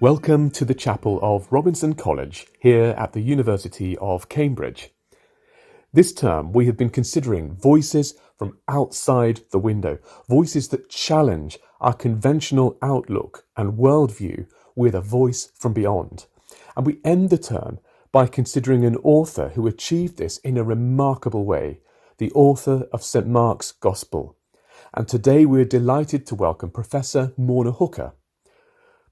Welcome to the chapel of Robinson College here at the University of Cambridge. This term we have been considering voices from outside the window, voices that challenge our conventional outlook and worldview with a voice from beyond. And we end the term by considering an author who achieved this in a remarkable way, the author of St. Mark's Gospel. And today we're delighted to welcome Professor Morna D.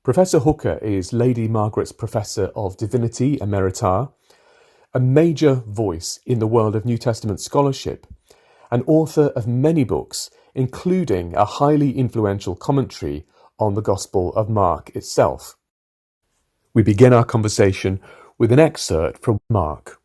Professor Hooker is Lady Margaret's Professor of Divinity Emerita, a major voice in the world of New Testament scholarship, an author of many books, including a highly influential commentary on the Gospel of Mark itself. We begin our conversation with an excerpt from Mark.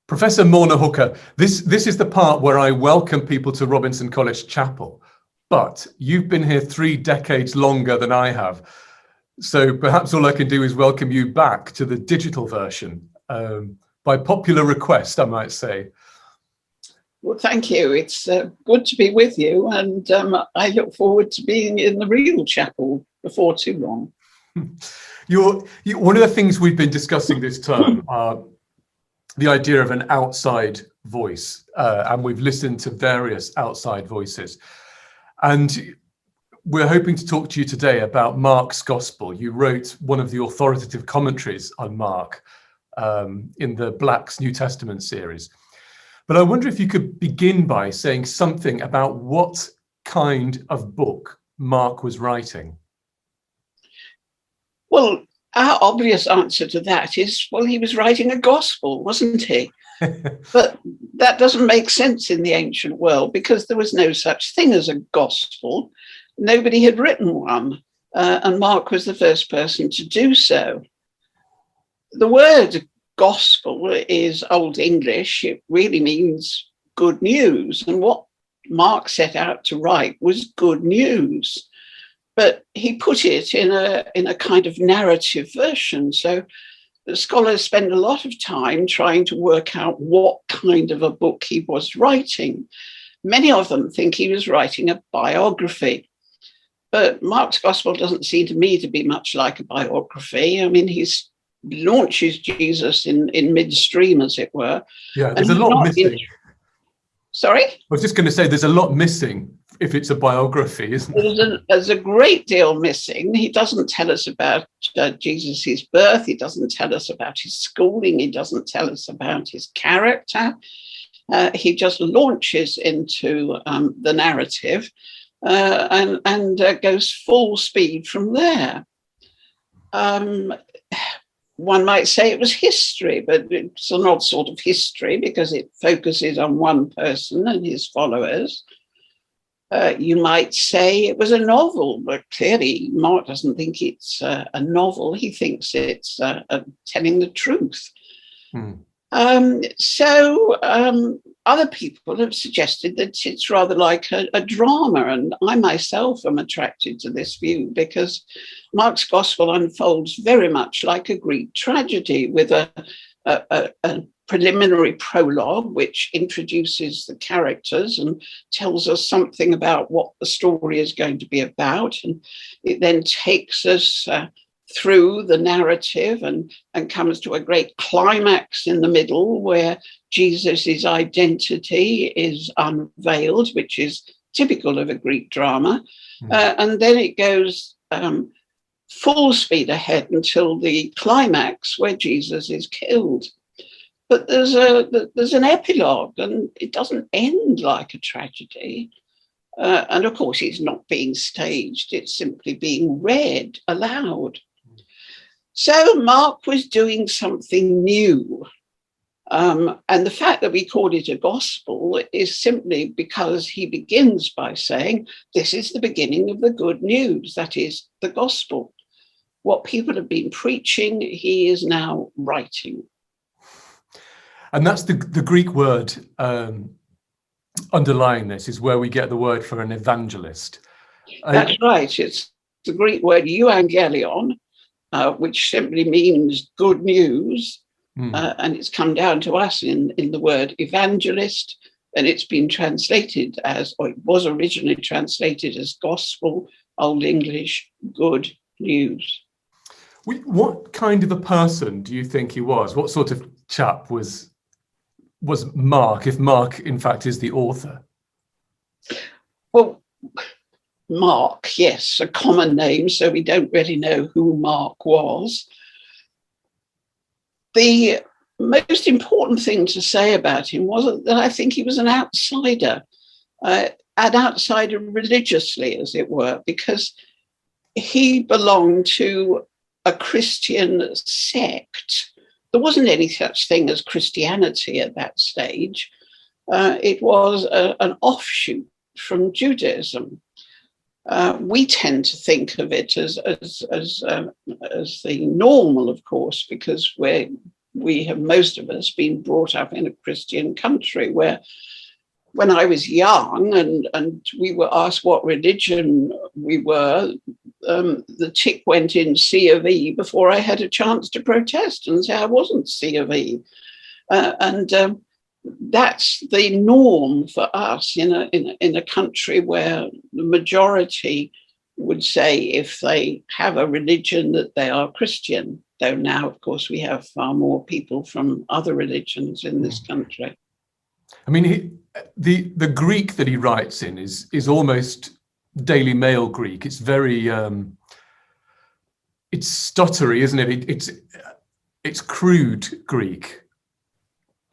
Professor Morna D, this is the part where I welcome people to Robinson College Chapel, but you've been here 3 decades longer than I have. So perhaps all I can do is welcome you back to the digital version, by popular request, I might say. Well, thank you. It's good to be with you, and I look forward to being in the real chapel before too long. One of the things we've been discussing this term are the idea of an outside voice, and we've listened to various outside voices. And we're hoping to talk to you today about Mark's Gospel. You wrote one of the authoritative commentaries on Mark in the Black's New Testament series. But I wonder if you could begin by saying something about what kind of book Mark was writing. Well, our obvious answer to that is, well, he was writing a gospel, wasn't he? But that doesn't make sense in the ancient world because there was no such thing as a gospel. Nobody had written one, and Mark was the first person to do so. The word gospel is Old English. It really means good news. And what Mark set out to write was good news. But he put it in a kind of narrative version. So the scholars spend a lot of time trying to work out what kind of a book he was writing. Many of them think he was writing a biography. But Mark's Gospel doesn't seem to me to be much like a biography. I mean, he launches Jesus in midstream, as it were. Yeah, there's a lot missing. Sorry? I was just going to say there's a lot missing if it's a biography, isn't there? There's a great deal missing. He doesn't tell us about Jesus' birth. He doesn't tell us about his schooling. He doesn't tell us about his character. He just launches into the narrative and goes full speed from there. One might say it was history, but it's an odd sort of history because it focuses on one person and his followers. You might say it was a novel, but clearly Mark doesn't think it's a novel. He thinks it's telling the truth. So other people have suggested that it's rather like a drama, and I myself am attracted to this view because Mark's Gospel unfolds very much like a Greek tragedy with a preliminary prologue, which introduces the characters and tells us something about what the story is going to be about. And it then takes us through the narrative and comes to a great climax in the middle where Jesus's identity is unveiled, which is typical of a Greek drama. And then it goes full speed ahead until the climax where Jesus is killed. But there's an epilogue, and it doesn't end like a tragedy. And of course, it's not being staged, it's simply being read aloud. So Mark was doing something new. And the fact that we called it a gospel is simply because he begins by saying, this is the beginning of the good news, that is the gospel. What people have been preaching, he is now writing. And that's the Greek word underlying this is where we get the word for an evangelist. That's right. It's the Greek word euangelion, which simply means good news. And it's come down to us in the word evangelist, and it's been translated as, or it was originally translated as gospel, Old English, good news. What kind of a person do you think he was? What sort of chap was Mark, if Mark, in fact, is the author? Well, Mark, yes, a common name, so we don't really know who Mark was. The most important thing to say about him was that I think he was an outsider religiously, as it were, because he belonged to a Christian sect. There wasn't any such thing as Christianity at that stage. It was an offshoot from Judaism. We tend to think of it as the normal, of course, because we have, most of us, been brought up in a Christian country where, when I was young and we were asked what religion we were, the tick went in C of E before I had a chance to protest and say I wasn't C of E. That's the norm for us in a country where the majority would say, if they have a religion, that they are Christian. Though now, of course, we have far more people from other religions in this country. I mean, the Greek that he writes in is almost Daily Mail Greek. It's very it's stuttery, isn't it? It's crude Greek,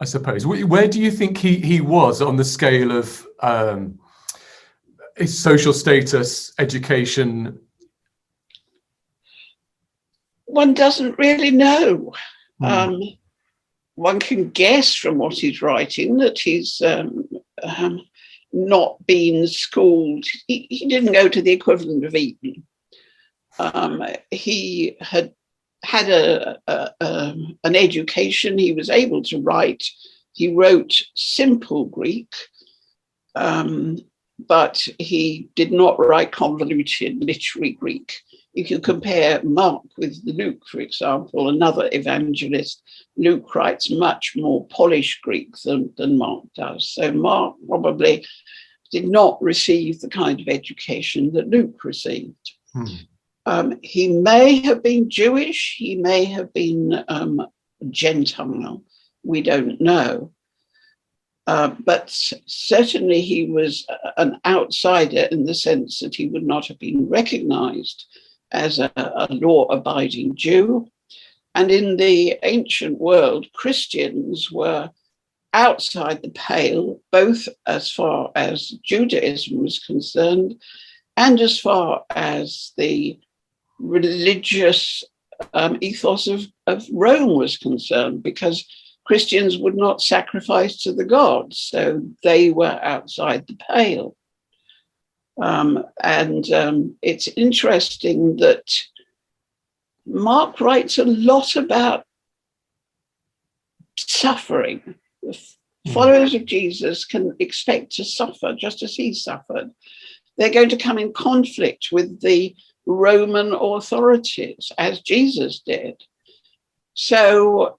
I suppose. Where do you think he was on the scale of his social status, education? One doesn't really know. One can guess from what he's writing that he's not been schooled. He didn't go to the equivalent of Eton. He had an education. He was able to write. He wrote simple Greek, but he did not write convoluted literary Greek. If you compare Mark with Luke, for example, another evangelist, Luke writes much more polished Greek than Mark does. So Mark probably did not receive the kind of education that Luke received. He may have been Jewish, he may have been Gentile, we don't know. But certainly he was an outsider in the sense that he would not have been recognized as a law-abiding Jew. And in the ancient world, Christians were outside the pale, both as far as Judaism was concerned and as far as the religious ethos of Rome was concerned, because Christians would not sacrifice to the gods, so they were outside the pale. It's interesting that Mark writes a lot about suffering. The followers of Jesus can expect to suffer just as he suffered. They're going to come in conflict with the Roman authorities, as Jesus did. So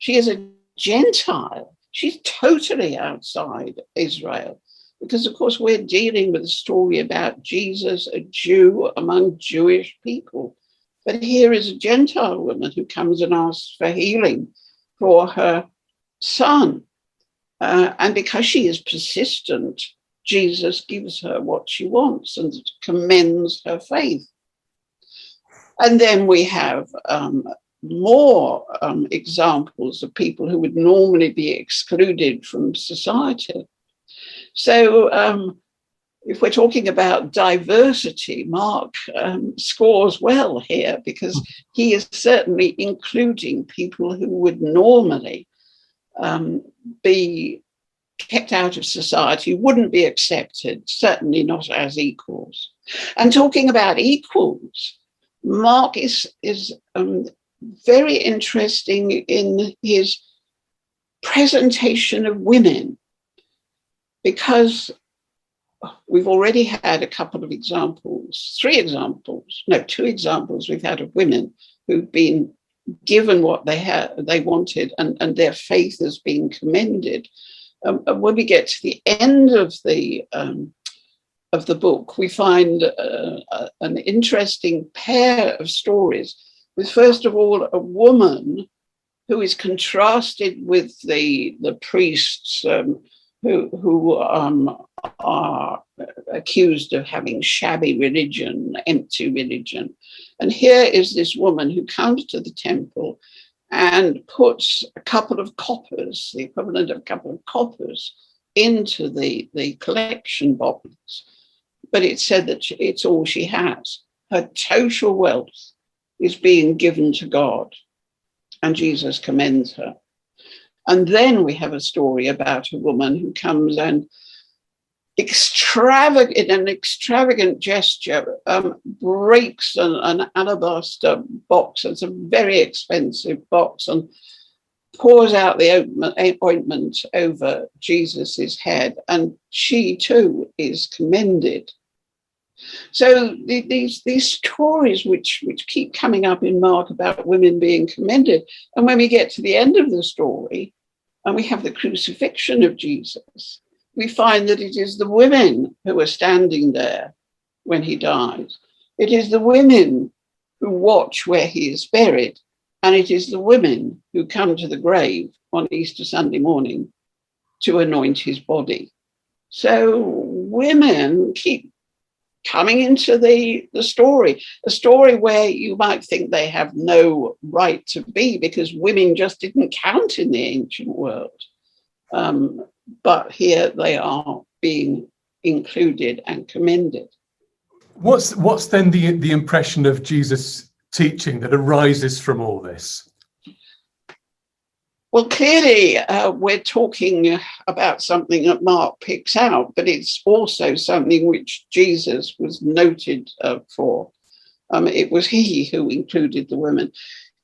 She is a Gentile. She's totally outside Israel. Because, of course, we're dealing with a story about Jesus, a Jew among Jewish people. But here is a Gentile woman who comes and asks for healing for her son. And because she is persistent, Jesus gives her what she wants and commends her faith. And then we have more examples of people who would normally be excluded from society. So if we're talking about diversity, Mark scores well here, because he is certainly including people who would normally be kept out of society, wouldn't be accepted, certainly not as equals. And talking about equals, Mark is very interesting in his presentation of women, because we've already had a couple of examples, two examples we've had of women who've been given what they wanted, and their faith has been commended. When we get to the end of the book, we find an interesting pair of stories with, first of all, a woman who is contrasted with the priests who are accused of having shabby religion, empty religion. And here is this woman who comes to the temple and puts a couple of coppers, the equivalent of a couple of coppers, into the collection box. But it's said that it's all she has. Her total wealth is being given to God, and Jesus commends her. And then we have a story about a woman who comes and in an extravagant gesture, breaks an alabaster box. It's a very expensive box, and pours out the ointment over Jesus's head, and she too is commended. So these stories which keep coming up in Mark about women being commended, and when we get to the end of the story, and we have the crucifixion of Jesus, we find that it is the women who are standing there when he dies. It is the women who watch where he is buried, and it is the women who come to the grave on Easter Sunday morning to anoint his body. So women keep coming into the story, a story where you might think they have no right to be, because women just didn't count in the ancient world. But here they are being included and commended. What's then the impression of Jesus' teaching that arises from all this? Well, clearly we're talking about something that Mark picks out, but it's also something which Jesus was noted for. It was he who included the women.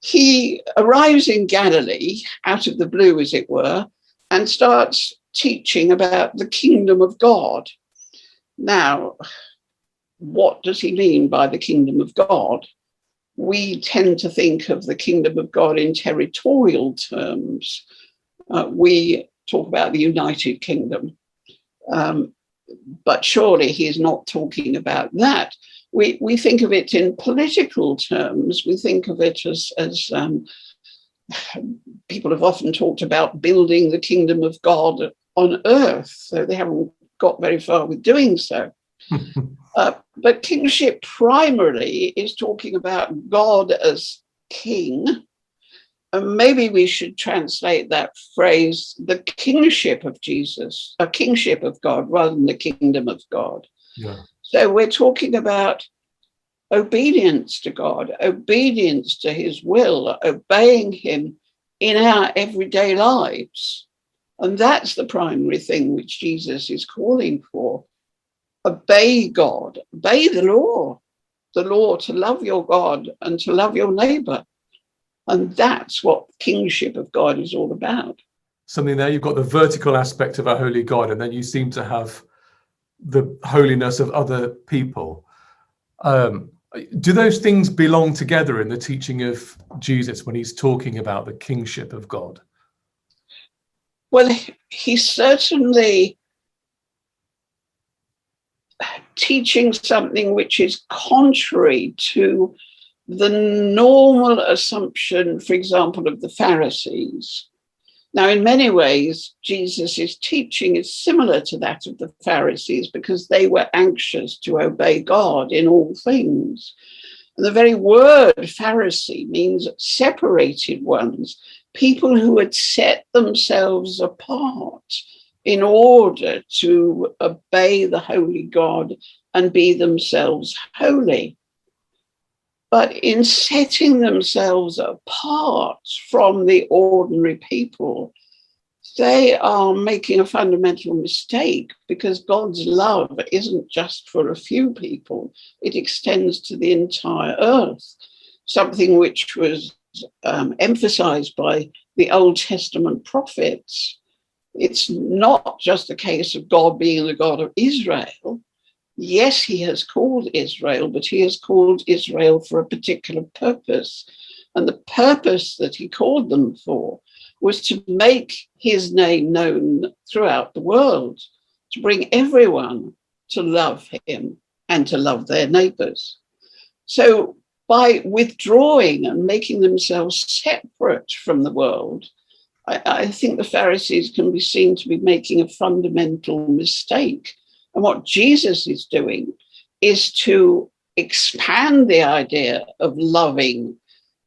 He arrives in Galilee, out of the blue, as it were, and starts teaching about the kingdom of God. Now, what does he mean by the kingdom of God? We tend to think of the kingdom of God in territorial terms. We talk about the United Kingdom, but surely he is not talking about that. We think of it in political terms. We think of it as people have often talked about building the kingdom of God on earth, so they haven't got very far with doing so. But kingship primarily is talking about God as king. And maybe we should translate that phrase, the kingship of Jesus, a kingship of God, rather than the kingdom of God. Yeah. So we're talking about obedience to God, obedience to his will, obeying him in our everyday lives. And that's the primary thing which Jesus is calling for. Obey God, obey the law to love your God and to love your neighbor. And that's what kingship of God is all about. Something there, you've got the vertical aspect of our holy God, and then you seem to have the holiness of other people. Do those things belong together in the teaching of Jesus when he's talking about the kingship of God? Well, he's certainly teaching something which is contrary to the normal assumption, for example, of the Pharisees. Now, in many ways, Jesus' teaching is similar to that of the Pharisees because they were anxious to obey God in all things. And the very word Pharisee means separated ones, people who had set themselves apart in order to obey the holy God and be themselves holy. But in setting themselves apart from the ordinary people, they are making a fundamental mistake because God's love isn't just for a few people. It extends to the entire earth, something which was emphasized by the Old Testament prophets. It's not just a case of God being the God of Israel. Yes, he has called Israel, but he has called Israel for a particular purpose. And the purpose that he called them for was to make his name known throughout the world, to bring everyone to love him and to love their neighbors. So by withdrawing and making themselves separate from the world, I think the Pharisees can be seen to be making a fundamental mistake. And what Jesus is doing is to expand the idea of loving.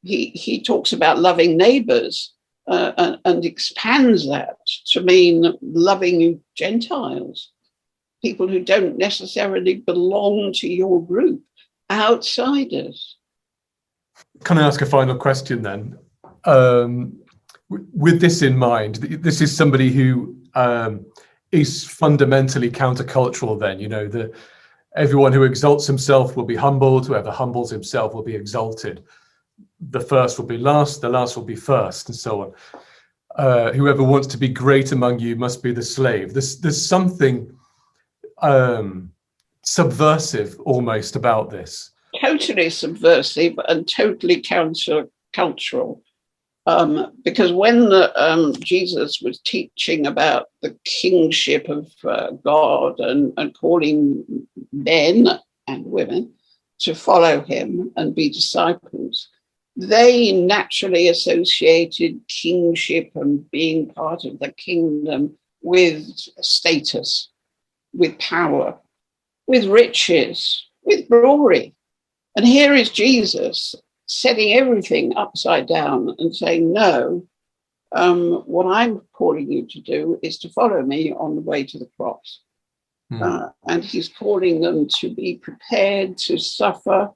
He talks about loving neighbors and expands that to mean loving Gentiles, people who don't necessarily belong to your group, outsiders. Can I ask a final question then? With this in mind, this is somebody who is fundamentally countercultural then, everyone who exalts himself will be humbled, whoever humbles himself will be exalted. The first will be last, the last will be first, and so on. Whoever wants to be great among you must be the slave. There's something subversive almost about this. Totally subversive and totally countercultural. Because when Jesus was teaching about the kingship of God and calling men and women to follow him and be disciples, they naturally associated kingship and being part of the kingdom with status, with power, with riches, with glory. And here is Jesus setting everything upside down and saying, no, what I'm calling you to do is to follow me on the way to the cross. And he's calling them to be prepared to suffer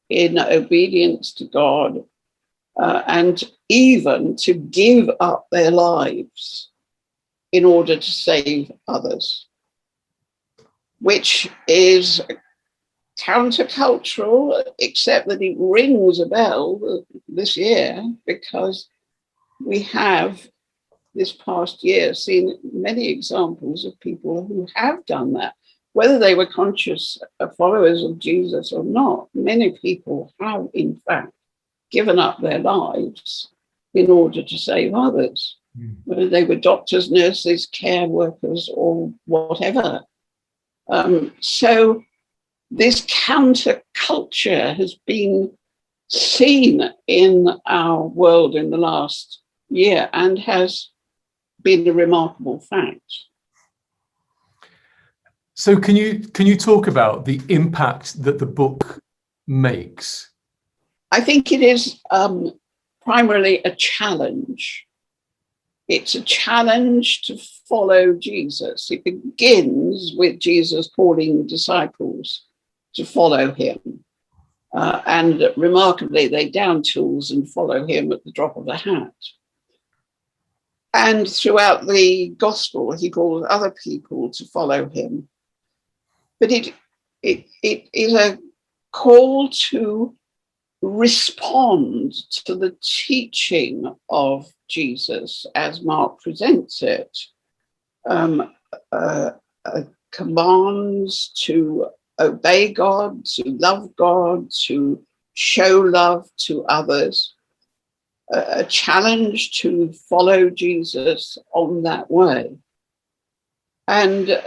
in obedience to God and even to give up their lives in order to save others, which is countercultural, except that it rings a bell this year because we have this past year seen many examples of people who have done that, whether they were conscious followers of Jesus or not. Many people have, in fact, given up their lives in order to save others, whether they were doctors, nurses, care workers, or whatever. So this counterculture has been seen in our world in the last year and has been a remarkable fact. So can you talk about the impact that the book makes? I think it is primarily a challenge. It's a challenge to follow Jesus. It begins with Jesus calling disciples to follow him. And remarkably, they down tools and follow him at the drop of a hat. And throughout the gospel, he calls other people to follow him. But it is a call to respond to the teaching of Jesus as Mark presents it. Commands to obey God, to love God, to show love to others, a challenge to follow Jesus on that way. And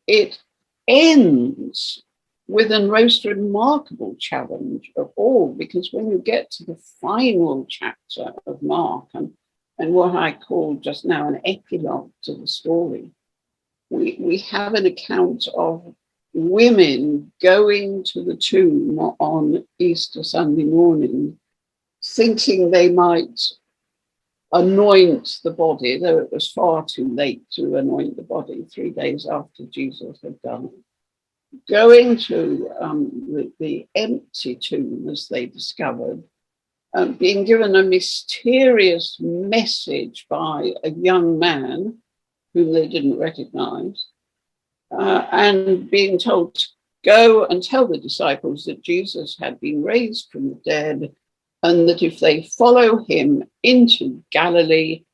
it ends with a most remarkable challenge of all, because when you get to the final chapter of Mark and what I called just now an epilogue to the story, we have an account of women going to the tomb on Easter Sunday morning, thinking they might anoint the body, though it was far too late to anoint the body 3 days after Jesus had done it. Going to the empty tomb, as they discovered, being given a mysterious message by a young man whom they didn't recognize, and being told to go and tell the disciples that Jesus had been raised from the dead, and that if they follow him into Galilee,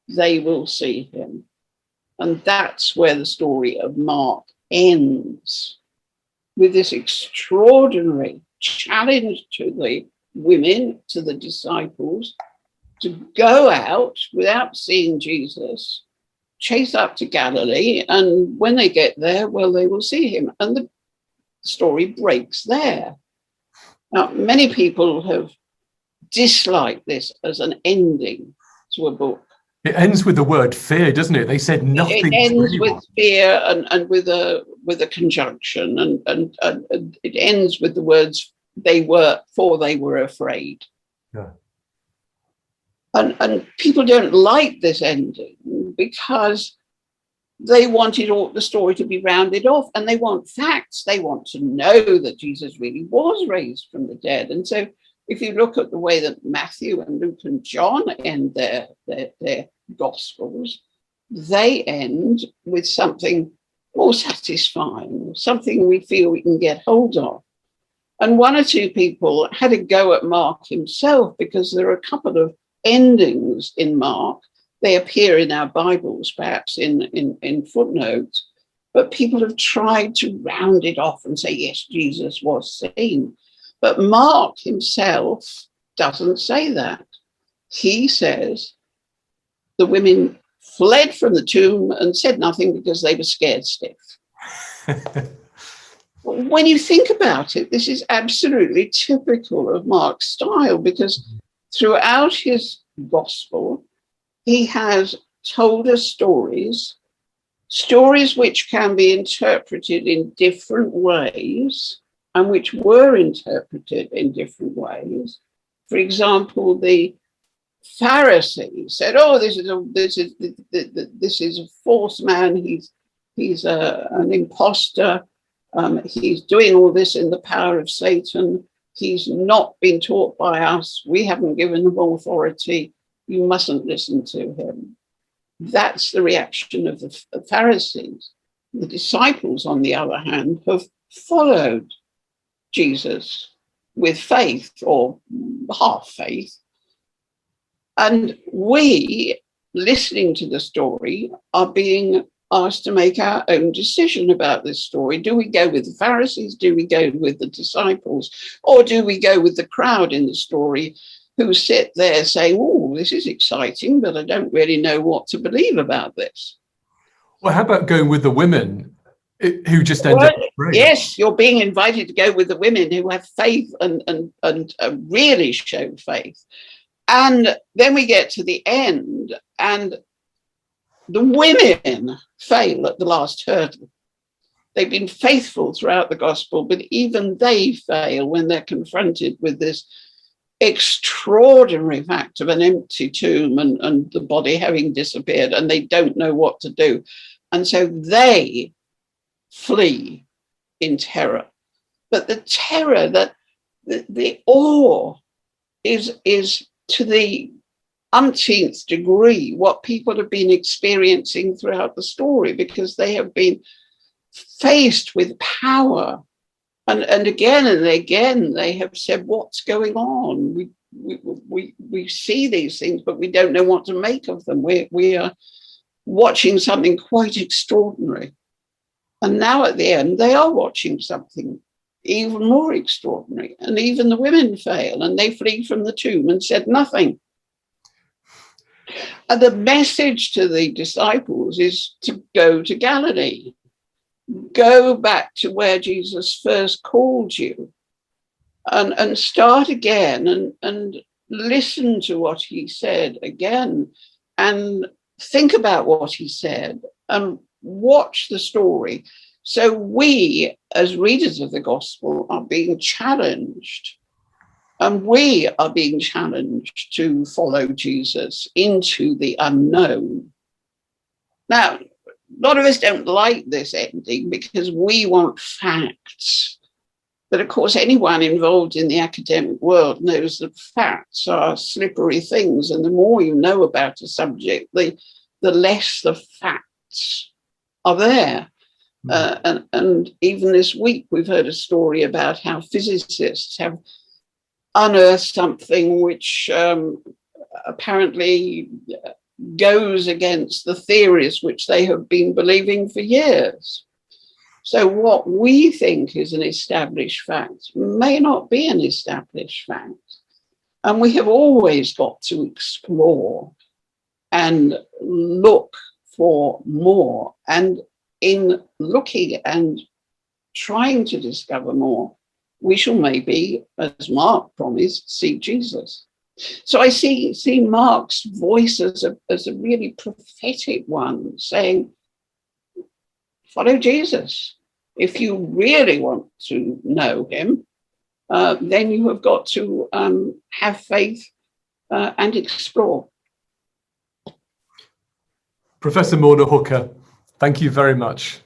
they will see him. And that's where the story of Mark ends, with this extraordinary challenge to the women, to the disciples, to go out without seeing Jesus, chase up to Galilee, and when they get there, well, they will see him. And the story breaks there. Now, many people have disliked this as an ending to a book. It ends with the word fear, doesn't it? They said nothing. It ends with fear and with a conjunction, and it ends with the words they were afraid. Yeah. And people don't like this ending because they wanted all the story to be rounded off, and they want facts. They want to know that Jesus really was raised from the dead. And so if you look at the way that Matthew and Luke and John end their Gospels, they end with something more satisfying, something we feel we can get hold of. And one or two people had a go at Mark himself, because there are a couple of endings in Mark. They appear in our Bibles, perhaps in footnotes, but people have tried to round it off and say, yes, Jesus was seen. But Mark himself doesn't say that. He says the women fled from the tomb and said nothing because they were scared stiff. When you think about it, this is absolutely typical of Mark's style, because throughout his gospel, he has told us stories which can be interpreted in different ways, and which were interpreted in different ways. For example, the Pharisees said, "Oh, this is a false man. He's an imposter. He's doing all this in the power of Satan. He's not been taught by us. We haven't given him authority. You mustn't listen to him." That's the reaction of the Pharisees. The disciples, on the other hand, have followed Jesus with faith, or half faith. And we, listening to the story, are being asked to make our own decision about this story. Do we go with the Pharisees? Do we go with the disciples? Or do we go with the crowd in the story who sit there saying, oh, this is exciting, but I don't really know what to believe about this? Well, how about going with the women who just end up free? Yes, you're being invited to go with the women who have faith and really show faith. And then we get to the end, and the women fail at the last hurdle. They've been faithful throughout the gospel, but even they fail when they're confronted with this extraordinary fact of an empty tomb and the body having disappeared, and they don't know what to do. And so they flee in terror. But the terror, that the awe is to the umpteenth degree what people have been experiencing throughout the story, because they have been faced with power. And again and again, they have said, what's going on? We see these things, but we don't know what to make of them. We are watching something quite extraordinary. And now at the end, they are watching something even more extraordinary. And even the women fail, and they flee from the tomb and said nothing. And the message to the disciples is to go to Galilee. Go back to where Jesus first called you, and start again, and listen to what he said again, and think about what he said, and watch the story. So we, as readers of the gospel, are being challenged, and we are being challenged to follow Jesus into the unknown. Now, a lot of us don't like this ending because we want facts. But of course, anyone involved in the academic world knows that facts are slippery things. And the more you know about a subject, the less the facts are there. And even this week, we've heard a story about how physicists have unearthed something which apparently goes against the theories which they have been believing for years. So what we think is an established fact may not be an established fact. And we have always got to explore and look for more. And in looking and trying to discover more, we shall maybe, as Mark promised, see Jesus. So I see Mark's voice as a really prophetic one, saying, follow Jesus. If you really want to know him, then you have got to have faith and explore. Professor Morna D, thank you very much.